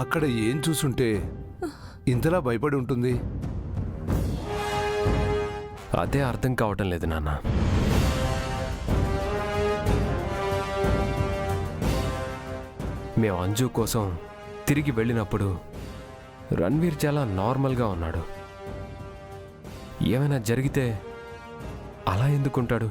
అక్కడ ఏం చూసుంటే ఇంతలా భయపడి ఉంటుంది? అదే అర్థం కావటం లేదు నాన్న. మేము అంజు కోసం తిరిగి వెళ్ళినప్పుడు రణ్వీర్ చాలా నార్మల్గా ఉన్నాడు. ఏమైనా జరిగితే అలా ఎందుకుంటాడు?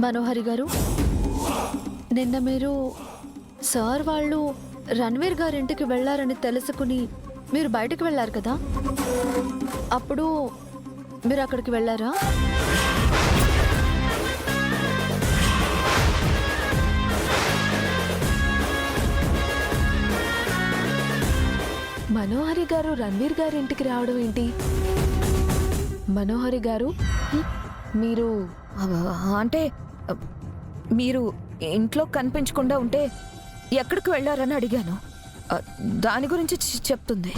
మనోహరి గారు, నిన్న మీరు సార్ వాళ్ళు రణ్వీర్ గారింటికి వెళ్ళారని తెలుసుకుని మీరు బయటకు వెళ్ళారు కదా, అప్పుడు మీరు అక్కడికి వెళ్ళారా? మనోహరి గారు రణ్వీర్ గారి ఇంటికి రావడం ఏంటి? మనోహరి గారు, మీరు అంటే మీరు ఇంట్లో కనిపించకుండా ఉంటే ఎక్కడికి వెళ్ళారని అడిగాను. దాని గురించి చెప్తుంది.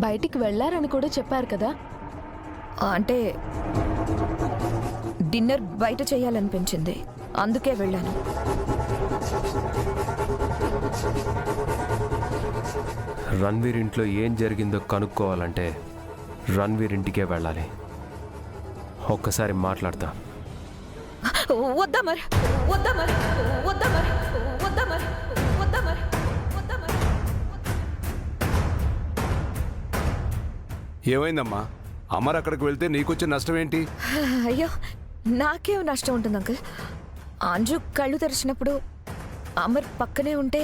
బయటికి వెళ్ళారని కూడా చెప్పారు కదా. అంటే డిన్నర్ బయట చేయాలనిపించింది, అందుకే వెళ్ళాను. రణ్వీర్ ఇంట్లో ఏం జరిగిందో కనుక్కోవాలంటే రణ్వీర్ ఇంటికే వెళ్ళాలి. ఒక్కసారి మాట్లాడతా. వద్దా మరి, వద్దా మరి, వద్దా మరి, వద్దా మరి, వద్దా మరి, వద్దా మరి. ఏమైందమ్మా? అమర్ అక్కడికి వెళ్తే నీకొచ్చే నష్టం ఏంటి? అయ్యో, నాకేం నష్టం ఉంటుంది అంకుల్. అంజు కళ్ళు తెరిచినప్పుడు అమర్ పక్కనే ఉంటే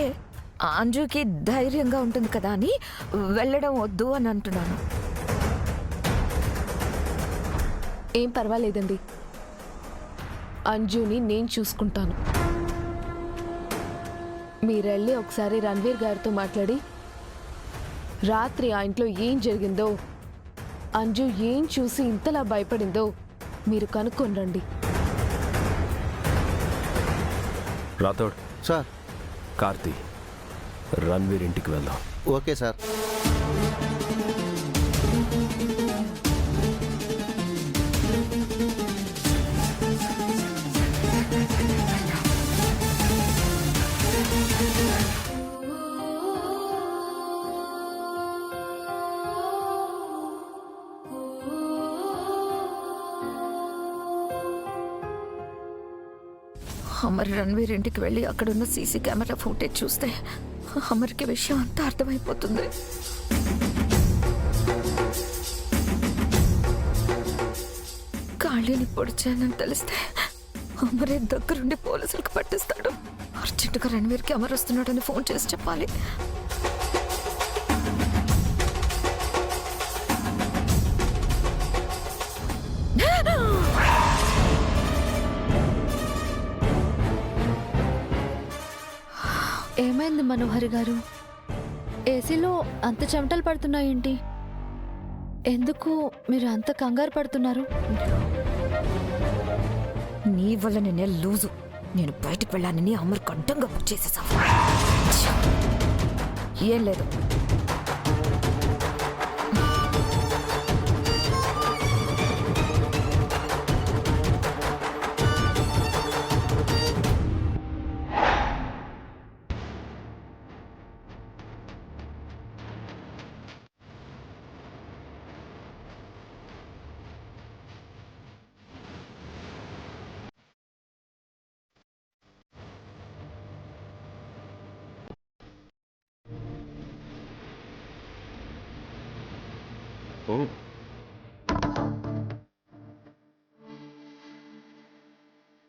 అంజుకి ధైర్యంగా ఉంటుంది కదా అని వెళ్ళడం వద్దు అని అంటున్నాను. ఏం పర్వాలేదండి, అంజుని నేను చూసుకుంటాను. మీరెళ్ళి ఒకసారి రణ్వీర్ గారితో మాట్లాడి రాత్రి ఆ ఇంట్లో ఏం జరిగిందో, అంజు ఏం చూసి ఇంతలా భయపడిందో మీరు కనుక్కొని రండి. రాథోడ్ సార్. కార్తీ, రణ్వీర్ ఇంటికి వెళ్దాం. Okay sir. అమర్ రణ్వీర్ ఇంటికి వెళ్ళి అక్కడున్న సీసీ కెమెరా ఫుటేజ్ చూస్తే అమర్కి విషయం అంతా అర్థమైపోతుంది. కాళీని పొడిచానని తెలిస్తే అమరే దగ్గరుండి పోలీసులకు పట్టిస్తాడు. అర్జెంటుగా రణ్వీర్కి అమర్ వస్తున్నాడని ఫోన్ చేసి చెప్పాలి. ఏమైంది మనోహరి గారు? ఏసీలో అంత చెమటలు పడుతున్నాయేంటి? ఎందుకు మీరు అంత కంగారు పడుతున్నారు? నీ వల్ల నేనే లూజు. నేను బయటకు వెళ్ళానని అమర్కి అడ్డంగా బుక్ చేసేసావు. ఏం లేదు.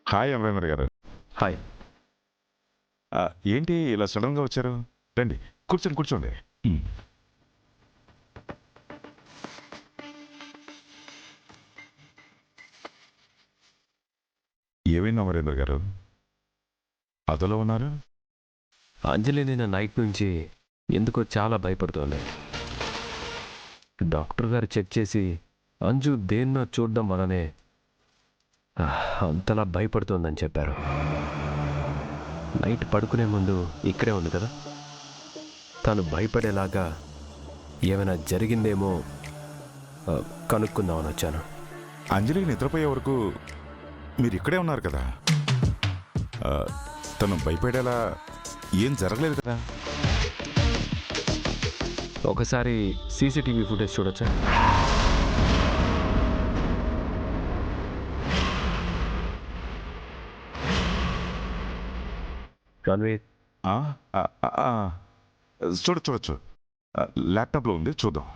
హాయ్ అమరేంద్ర గారు. హాయ్. ఏంటి ఇలా సడన్గా వచ్చారు? రండి, కూర్చోండి కూర్చోండి. ఏమైంది అమరేంద్ర గారు, అదలో ఉన్నారు? అంజలి నిన్న నైట్ నుంచి ఎందుకో చాలా భయపడుతోంది. డాక్టర్ గారు చెక్ చేసి అంజు దేన్నో చూడడం వలనే అంతలా భయపడుతోందని చెప్పారు. నైట్ పడుకునే ముందు ఇక్కడే ఉంది కదా, తను భయపడేలాగా ఏమైనా జరిగిందేమో కనుక్కుందామని వచ్చాను. అంజలికి నిద్రపోయే వరకు మీరు ఇక్కడే ఉన్నారు కదా. తను భయపడేలా ఏం జరగలేదు కదా. ఒకసారి సీసీటీవీ ఫుటేజ్ చూడొచ్చా? రణ్వీర్, చూడొచ్చు. ల్యాప్టాప్లో ఉంది, చూద్దాం.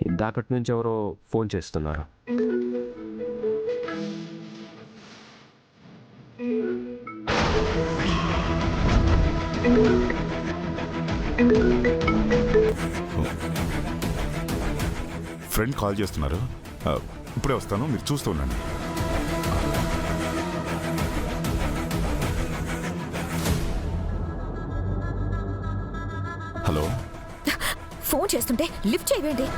ఇందాకటి నుంచి ఎవరో ఫోన్ చేస్తున్నారు. ఫ్రెండ్ కాల్ చేస్తున్నారు. ఇప్పుడే వస్తాను, మీరు చూస్తూ ఉండండి. హలో. ఫోన్ చేస్తుంటే లిఫ్ట్ చేయండి.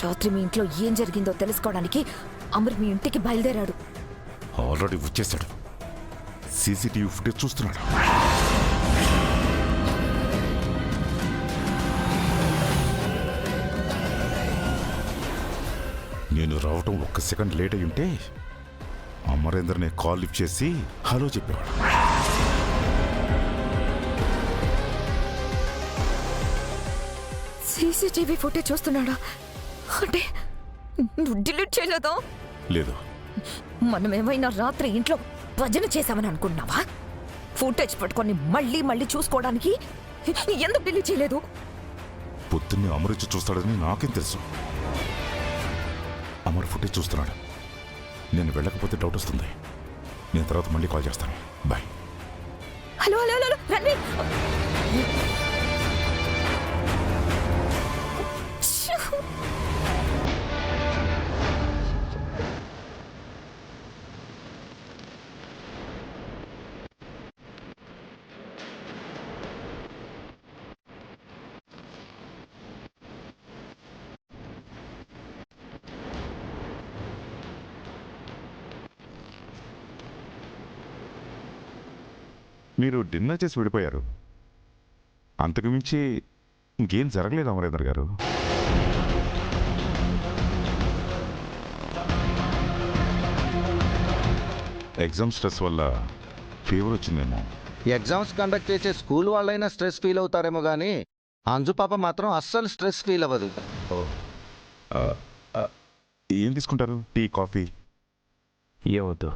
రాత్రి మీ ఇంట్లో ఏం జరిగిందో తెలుసుకోవడానికి అమర్ మీ ఇంటికి బయలుదేరాడు. ఆల్రెడీ వచ్చేసాడు. సీసీటీవీ ఫుటేజ్ చూస్తున్నాడు. నేను రావటం ఒక్క సెకండ్ లేట్ అయి ఉంటే అమరేందర్ని కాల్ లిఫ్ట్ చేసి హలో చెప్పేవాడు. సీసీటీవీ ఫుటేజ్ చూస్తున్నాడా? అంటే నువ్వు డిలీట్ చేయలేదా? లేదు. మనం ఏమైనా రాత్రి ఇంట్లో భజన చేశామని అనుకున్నావా? ఫుటేజ్ పట్టుకొని మళ్ళీ మళ్ళీ చూసుకోవడానికి ఎందుకు డిలీట్ చేయలేదు? పొద్దున్నే అమరిచ్చి చూస్తాడని నాకేం తెలుసు. అమర్ ఫుటేజ్ చూస్తున్నాడు. నేను వెళ్ళకపోతే డౌట్ వస్తుంది. నేను తర్వాత మళ్ళీ కాల్ చేస్తాను. Bye. Hello hello hello Ranveer. మీరు డిన్నర్ చేసి విడిపోయారు. అంతకు మించి ఇంకేం జరగలేదు అమరేందర్ గారు. ఎగ్జామ్ స్ట్రెస్ వల్ల ఫీవర్ వచ్చిందేమో. ఎగ్జామ్స్ కండక్ట్ చేసే స్కూల్ వాళ్ళైనా స్ట్రెస్ ఫీల్ అవుతారేమో కానీ అంజు పాప మాత్రం అస్సలు స్ట్రెస్ ఫీల్ అవ్వదు. ఏం తీసుకుంటారు? Tea, coffee? ఏమవుతు?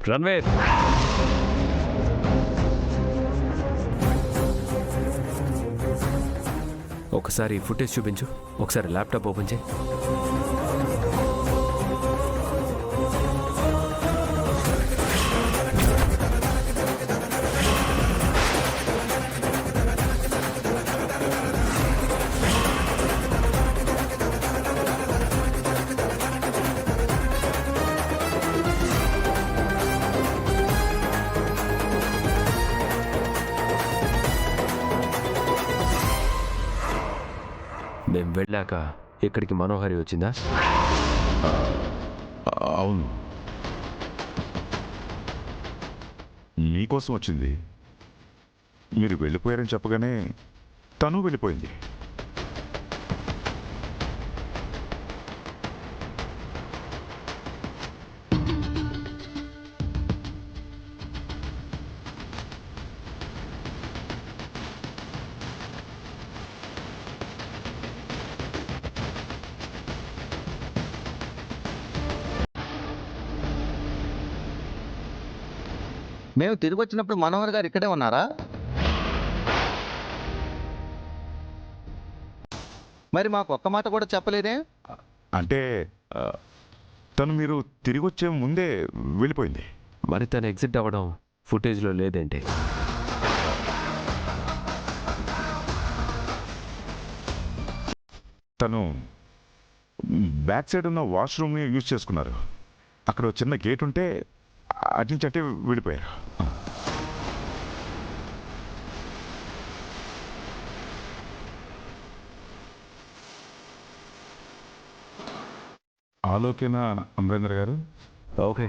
రణ్వీర్, ఒకసారి ఫుటేజ్ చూపించు. ఒకసారి ల్యాప్టాప్ ఓపెన్ చేయి. మేము వెళ్ళాక ఇక్కడికి మనోహరి వచ్చిందా? అవును, మీకోసం వచ్చింది. మీరు వెళ్ళిపోయారని చెప్పగానే తను వెళ్ళిపోయింది. మేము తిరిగి వచ్చినప్పుడు మనోహర్ గారు ఇక్కడే ఉన్నారా? మరి మాకు ఒక్క మాట కూడా చెప్పలేదే? అంటే తను మీరు తిరిగి వచ్చే ముందే వెళ్ళిపోయింది. మరి తను ఎగ్జిట్ అవ్వడం ఫుటేజ్లో లేదేంటి? తను బ్యాక్ సైడ్ ఉన్న వాష్రూమ్ని యూజ్ చేసుకున్నారు. అక్కడ ఒక చిన్న గేట్ ఉంటే అటు నుంచి అంటే వెళ్ళిపోయారు. ఆలోకేనా అమరేంద్ర గారు? Okay,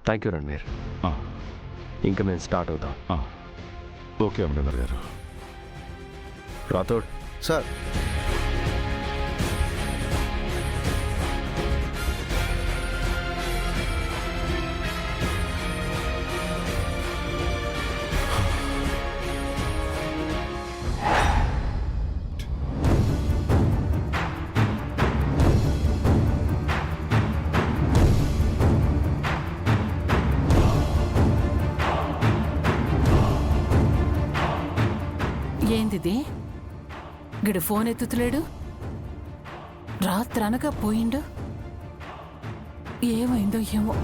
thank you Ranveer. ఇంకా మేము స్టార్ట్ అవుతాం. ఓకే అమరేంద్ర గారు. రాథోడ్, సార్, ఏందిది? గిడు ఫోన్ ఎత్తుతలేడు, రాత్రనగా పోయిండు. ఏమైందో ఏమో.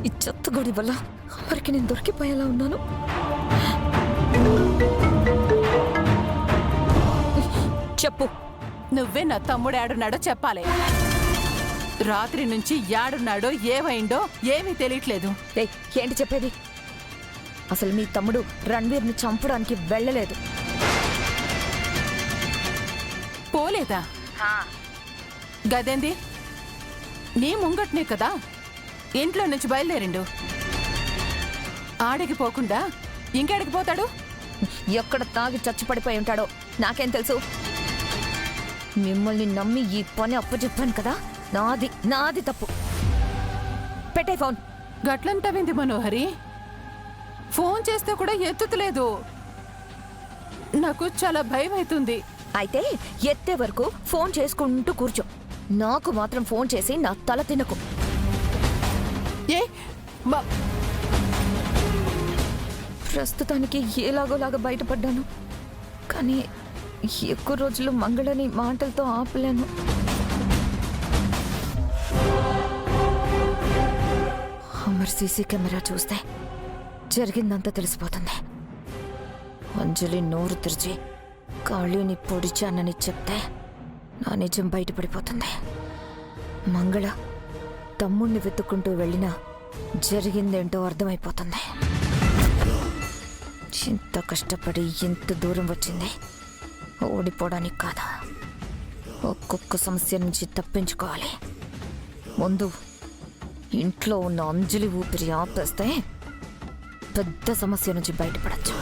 ఈ చెత్తగొడి వల్ల అమర్కి నేను దొరికిపోయేలా ఉన్నాను. చెప్పు, నువ్వే నా తమ్ముడు ఏడున్నాడో చెప్పాలి. రాత్రి నుంచి యాడున్నాడో ఏమైందో ఏమీ తెలియట్లేదు. ఏయ్, ఏంటి చెప్పేది? అసలు మీ తమ్ముడు రణ్వీర్ని చంపడానికి వెళ్ళలేదు. పోలేదా? గదేంది? నీ ముంగట్నే కదా ఇంట్లో నుంచి బయలుదేరిండు. ఆడికి పోకుండా ఇంకెడికి పోతాడు? ఎక్కడ తాగి చచ్చిపడిపోయి ఉంటాడో నాకేం తెలుసు. మిమ్మల్ని నమ్మి ఈ పని అప్పచెప్పాను కదా, నాది తప్పు. పెట్టే ఫోన్. గట్లంటావింది మనోహరి? ఫోన్ చేస్తే కూడా ఎత్తుతలేదు. నాకు చాలా భయం అవుతుంది. అయితే ఎత్తే వరకు ఫోన్ చేసుకుంటూ కూర్చో. నాకు మాత్రం ఫోన్ చేసి నా తల తినకు. ఏ ప్రస్తుతానికి ఎలాగోలాగా బయటపడ్డాను, కానీ ఎక్కువ రోజులు మంగళని మాటలతో ఆపలేను. అమర్ సీసీ కెమెరా చూస్తే జరిగిందంతా తెలిసిపోతుంది. అంజలి నోరు తెరిచి కాళీని పొడిచానని చెప్తే నా నిజం బయటపడిపోతుంది. మంగళ తమ్ముణ్ణి వెతుక్కుంటూ వెళ్ళినా జరిగిందేంటో అర్థమైపోతుంది. ఇంత కష్టపడి ఇంత దూరం వచ్చింది ఓడిపోవడానికి కాదా, ఒక్కొక్క సమస్య నుంచి తప్పించుకోవాలి. ముందు ఇంట్లో ఉన్న అంజలి ఊపిరి ఆపేస్తే పెద్ద సమస్య నుంచి బయటపడచ్చు.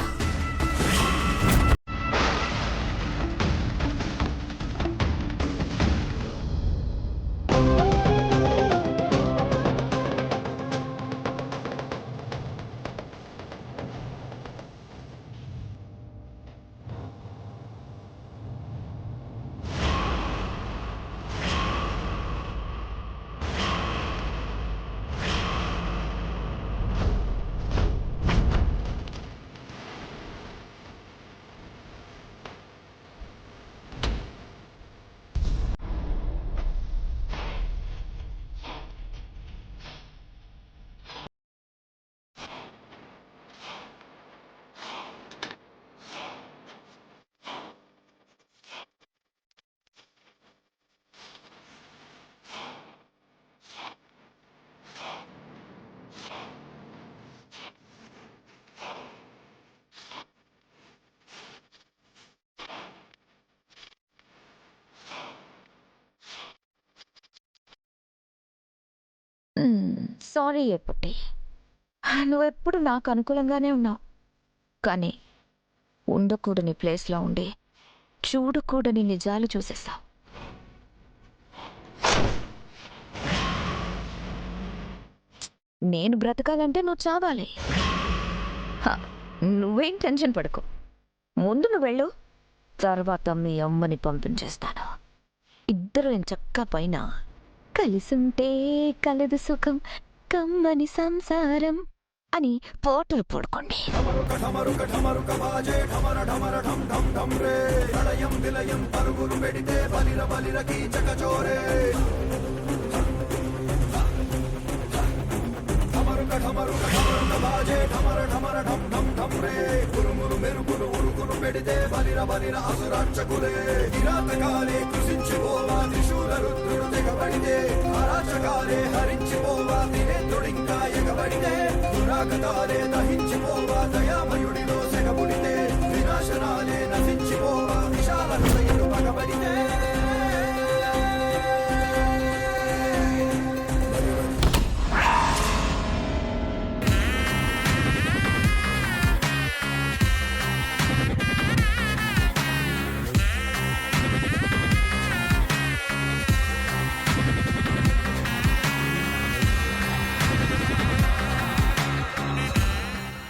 సారీ ఎప్పటి నువ్వెప్పుడు నాకు అనుకూలంగానే ఉన్నావు, కానీ ఉండకూడని ప్లేస్లో ఉండి చూడకూడని నిజాలు చూసేస్తావు. నేను బ్రతకాలంటే నువ్వు చావాలి. హ, నువ్వేం టెన్షన్ పడుకో. ముందు నువ్వు వెళ్ళు, తర్వాత మీ అమ్మని పంపించేస్తాను. ఇద్దరు చక్క పైన కలిసుంటే కలదు సుఖం, కమ్మని సంసారం అని పాటలు పడుకోండి.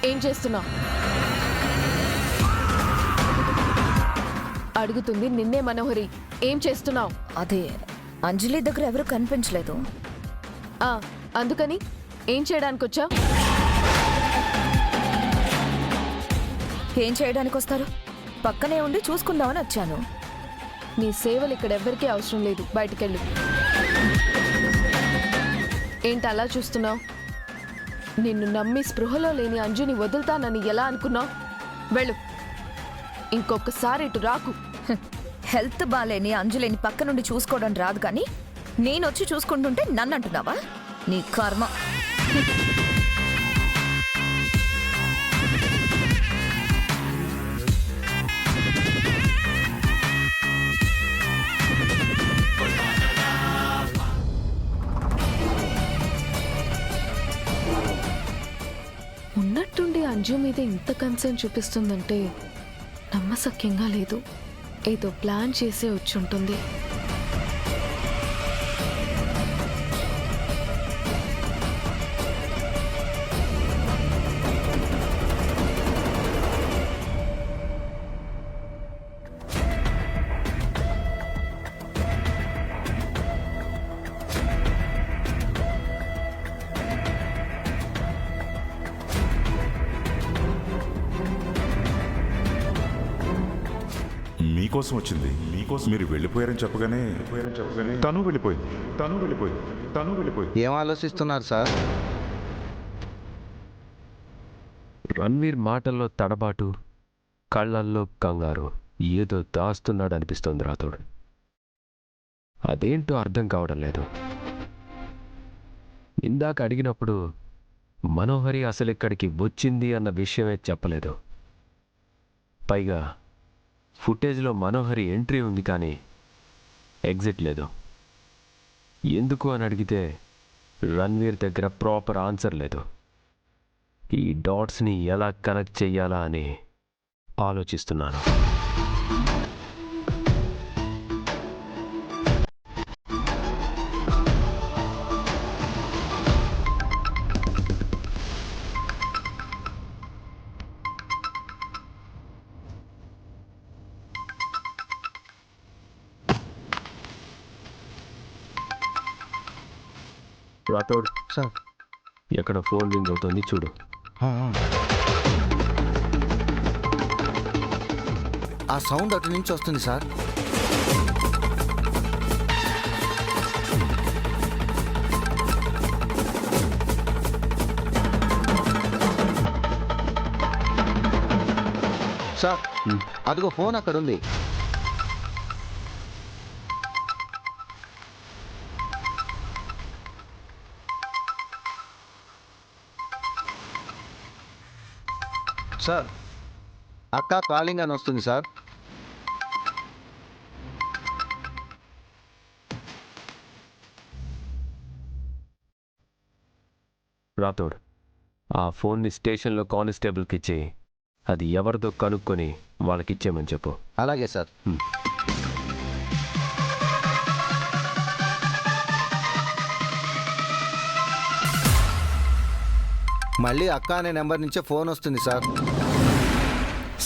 ఏం చేస్తున్నావు? అడుగుతుంది నిన్నే మనోహరి, ఏం చేస్తున్నావు? అదే అంజలి దగ్గర ఎవరు కనిపించలేదు. అందుకని ఏం చేయడానికి వచ్చా? ఏం చేయడానికి వస్తారు? పక్కనే ఉండి చూసుకుందామని వచ్చాను. నీ సేవలు ఇక్కడ ఎవ్వరికీ అవసరం లేదు, బయటికెళ్ళు. ఏంటి అలా చూస్తున్నావు? నిన్ను నమ్మి స్పృహలో లేని అంజుని వదులుతానని ఎలా అనుకున్నావు? వెళ్ళు, ఇంకొకసారి ఇటు రాకు. హెల్త్ బాలేని అంజలిని పక్క నుండి చూసుకోవడం రాదు, కానీ నేనొచ్చి చూసుకుంటుంటే నన్ను అంటున్నావా? నీ కర్మ. ఉన్నట్టుండి అంజు మీద ఇంత కన్సర్న్ చూపిస్తుందంటే నమ్మశక్యంగా లేదు. ఏదో ప్లాన్ చేసే వచ్చుంటుంది. మీకోసం వచ్చింది, మీకోసం. మీరు వెళ్ళిపోయారని చెప్పగానే తను వెళ్ళిపోయింది. ఏం ఆలోచిస్తున్నారు సార్? రణ్వీర్ మాటల్లో తడబాటు, కళ్ళల్లో కంగారు, ఏదో దాస్తున్నాడు అనిపిస్తోంది రాతోడు. అదేంటో అర్థం కావడం లేదు. ఇందాక అడిగినప్పుడు మనోహరి అసలు ఇక్కడికి వచ్చింది అన్న విషయమే చెప్పలేదు. పైగా ఫుటేజ్లో మనోహరి ఎంట్రీ ఉంది, కానీ ఎగ్జిట్ లేదు. ఎందుకు అని అడిగితే రణ్వీర్ దగ్గర ప్రాపర్ ఆన్సర్ లేదు. ఈ డాట్స్ని ఎలా కనెక్ట్ చెయ్యాలా అని ఆలోచిస్తున్నాను. రాథోడ్ సార్, ఎక్కడ ఫోన్ రింగ్ అవుతుంది చూడు. ఆ సౌండ్ అటు నుంచి వస్తుంది సార్. సార్, అదిగో ఫోన్ అక్కడ ఉంది. సార్, అక్క కాలింగ్ అని వస్తుంది సార్. రాథోడ్, ఆ ఫోన్ని స్టేషన్లో కానిస్టేబుల్కి ఇచ్చి అది ఎవరిదో కనుక్కొని వాళ్ళకిచ్చేయమని చెప్పు. అలాగే సార్. మళ్ళీ అక్క అనే నెంబర్ నుంచే ఫోన్ వస్తుంది సార్.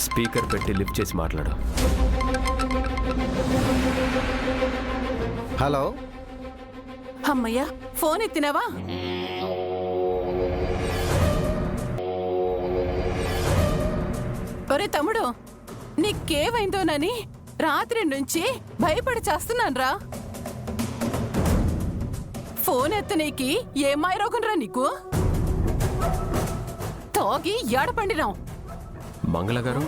స్పీకర్ పెట్టి లిఫ్ట్ చేసి మాట్లాడు. హలో, అమ్మయ్యా, ఫోన్ ఎత్తినావా? ఒరే తమ్ముడు, నీకేమైందోనని రాత్రి నుంచి భయపడి చేస్తున్నాన్రా. ఫోన్ ఎత్తనీకి ఏ మాయరోగంరా నీకు? తాగి ఏడపండినావు. మంగళ గారు,